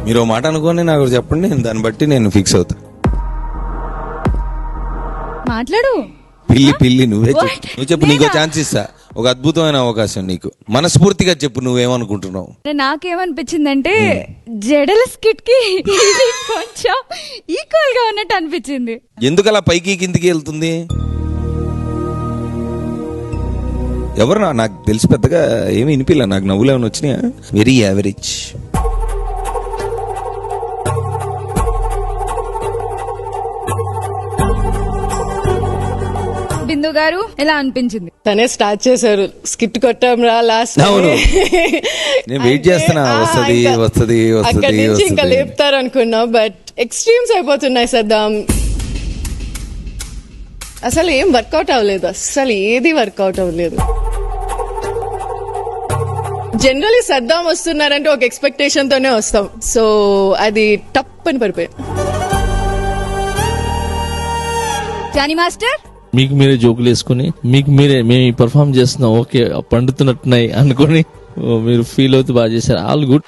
మీరు ఓ మాట అనుకోని నాకు చెప్పండి, దాన్ని బట్టి నేను ఫిక్స్ అవుతా. మాట్లాడు. పిల్లి నువ్వే చెప్పు. నువ్వు చెప్పు, నీకో ఛాన్స్ ఇస్తా, ఒక అద్భుతమైన అవకాశం నీకు. మనస్ఫూర్తిగా చెప్పు నువ్వేమనుకుంటున్నావు. నాకేమనిపించిందంటే జడల స్కిట్ కి ఇది కొంచెం ఈక్వల్ గా ఉన్నట్టు అనిపించింది. ఎందుకలా పైకి కిందికి వెళ్తుంది? ఎవరు నాకు తెలిసి పెద్దగా ఏమి వినిపిల్ల, నాకు నవ్వులు ఏమైనా వచ్చినాయా? Very average. బిందు గారు ఎలా అనిపించింది? తనే స్టార్ట్ చేశారు, స్కిట్ కొట్టాం రా లాస్ట్. నేను వెయిట్ చేస్తున్నా, వస్తది వస్తది అక్కడి నుంచి వస్తది ఇంకా లేపుతారు అనుకున్నా, బట్ ఎక్స్ట్రీమ్స్ అయిపోతున్నాయి సద్దాం. అసలు ఏం వర్కౌట్ అవ్వలేదు, అసలు ఏది వర్కౌట్ అవ్వలేదు. జనరలీ సద్దాం వస్తున్నారంటే ఒక ఎక్స్పెక్టేషన్ తోనే వస్తాం, సో అది టప్ అని పడిపోయాం. జానీ మాస్టర్ మీకు మీరే జోకులు వేసుకుని మీకు మీరే మేము పర్ఫామ్ చేస్తున్నాం, ఓకే పండుతున్నట్టున్నాయి అనుకుని మీరు ఫీల్ అవుతూ బాగా చేశారు. All good.